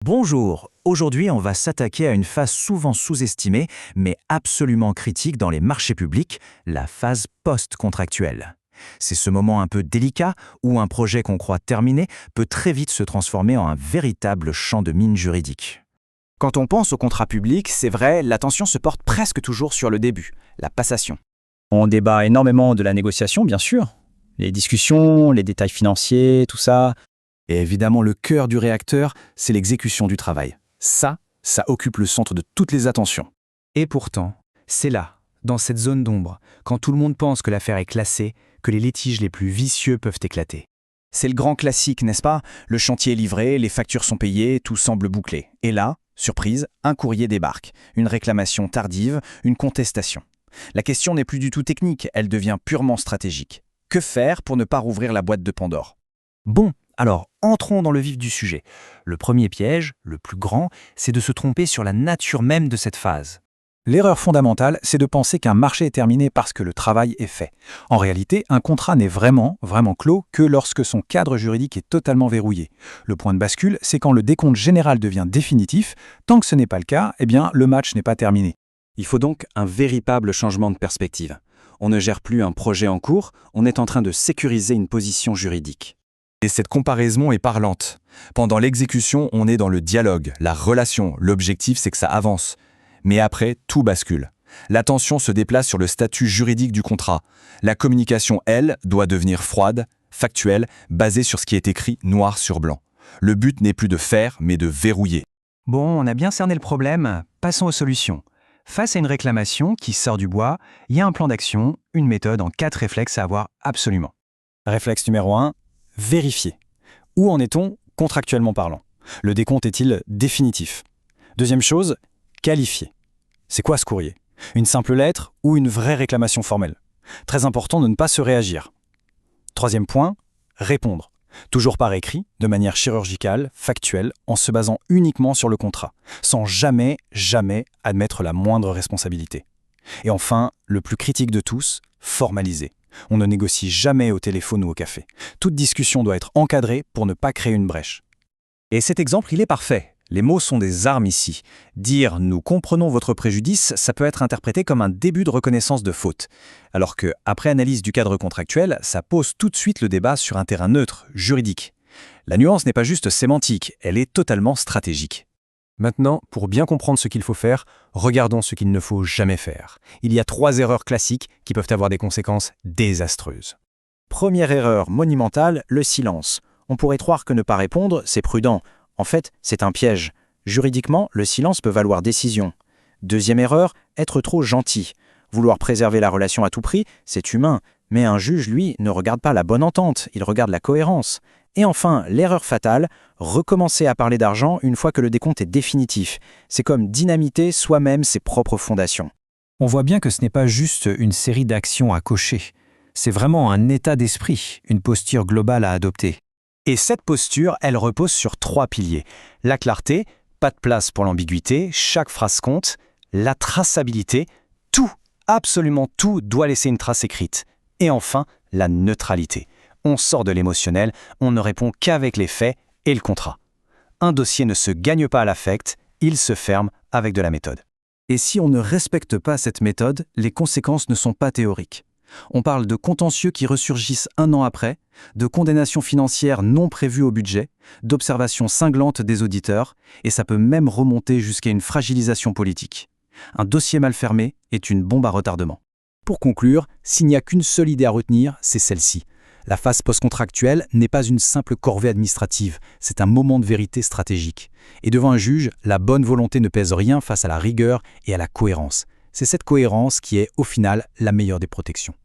Bonjour, aujourd'hui on va s'attaquer à une phase souvent sous-estimée, mais absolument critique dans les marchés publics, la phase post-contractuelle. C'est ce moment un peu délicat où un projet qu'on croit terminé peut très vite se transformer en un véritable champ de mine juridique. Quand on pense au contrat public, c'est vrai, l'attention se porte presque toujours sur le début, la passation. On débat énormément de la négociation, bien sûr. Les discussions, les détails financiers, tout ça. Et évidemment, le cœur du réacteur, c'est l'exécution du travail. Ça occupe le centre de toutes les attentions. Et pourtant, c'est là, dans cette zone d'ombre, quand tout le monde pense que l'affaire est classée, que les litiges les plus vicieux peuvent éclater. C'est le grand classique, n'est-ce pas? Le chantier est livré, les factures sont payées, tout semble bouclé. Et là, surprise, un courrier débarque. Une réclamation tardive, une contestation. La question n'est plus du tout technique, elle devient purement stratégique. Que faire pour ne pas rouvrir la boîte de Pandore? Bon, alors entrons dans le vif du sujet. Le premier piège, le plus grand, c'est de se tromper sur la nature même de cette phase. L'erreur fondamentale, c'est de penser qu'un marché est terminé parce que le travail est fait. En réalité, un contrat n'est vraiment clos que lorsque son cadre juridique est totalement verrouillé. Le point de bascule, c'est quand le décompte général devient définitif. Tant que ce n'est pas le cas, le match n'est pas terminé. Il faut donc un véritable changement de perspective. On ne gère plus un projet en cours, on est en train de sécuriser une position juridique. Et cette comparaison est parlante. Pendant l'exécution, on est dans le dialogue, la relation. L'objectif, c'est que ça avance. Mais après, tout bascule. L'attention se déplace sur le statut juridique du contrat. La communication, elle, doit devenir froide, factuelle, basée sur ce qui est écrit noir sur blanc. Le but n'est plus de faire, mais de verrouiller. Bon, on a bien cerné le problème, passons aux solutions. Face à une réclamation qui sort du bois, il y a un plan d'action, une méthode en 4 réflexes à avoir absolument. Réflexe numéro 1, vérifier. Où en est-on contractuellement parlant? Le décompte est-il définitif? Deuxième chose, qualifier. C'est quoi ce courrier? Une simple lettre ou une vraie réclamation formelle? Très important de ne pas se réagir. Troisième point, répondre. Toujours par écrit, de manière chirurgicale, factuelle, en se basant uniquement sur le contrat, sans jamais admettre la moindre responsabilité. Et enfin, le plus critique de tous, formaliser. On ne négocie jamais au téléphone ou au café. Toute discussion doit être encadrée pour ne pas créer une brèche. Et cet exemple, il est parfait. Les mots sont des armes ici. Dire « nous comprenons votre préjudice », ça peut être interprété comme un début de reconnaissance de faute. Alors que, après analyse du cadre contractuel, ça pose tout de suite le débat sur un terrain neutre, juridique. La nuance n'est pas juste sémantique, elle est totalement stratégique. Maintenant, pour bien comprendre ce qu'il faut faire, regardons ce qu'il ne faut jamais faire. Il y a 3 erreurs classiques qui peuvent avoir des conséquences désastreuses. Première erreur monumentale, le silence. On pourrait croire que ne pas répondre, c'est prudent. En fait, c'est un piège. Juridiquement, le silence peut valoir décision. Deuxième erreur, être trop gentil. Vouloir préserver la relation à tout prix, c'est humain. Mais un juge, lui, ne regarde pas la bonne entente, il regarde la cohérence. Et enfin, l'erreur fatale, recommencer à parler d'argent une fois que le décompte est définitif. C'est comme dynamiter soi-même ses propres fondations. On voit bien que ce n'est pas juste une série d'actions à cocher. C'est vraiment un état d'esprit, une posture globale à adopter. Et cette posture, elle repose sur 3 piliers. La clarté, pas de place pour l'ambiguïté, chaque phrase compte. La traçabilité, tout, absolument tout doit laisser une trace écrite. Et enfin, la neutralité. On sort de l'émotionnel, on ne répond qu'avec les faits et le contrat. Un dossier ne se gagne pas à l'affect, il se ferme avec de la méthode. Et si on ne respecte pas cette méthode, les conséquences ne sont pas théoriques. On parle de contentieux qui ressurgissent 1 an après, de condamnations financières non prévues au budget, d'observations cinglantes des auditeurs, et ça peut même remonter jusqu'à une fragilisation politique. Un dossier mal fermé est une bombe à retardement. Pour conclure, s'il n'y a qu'une seule idée à retenir, c'est celle-ci. La phase post-contractuelle n'est pas une simple corvée administrative, c'est un moment de vérité stratégique. Et devant un juge, la bonne volonté ne pèse rien face à la rigueur et à la cohérence. C'est cette cohérence qui est, au final, la meilleure des protections.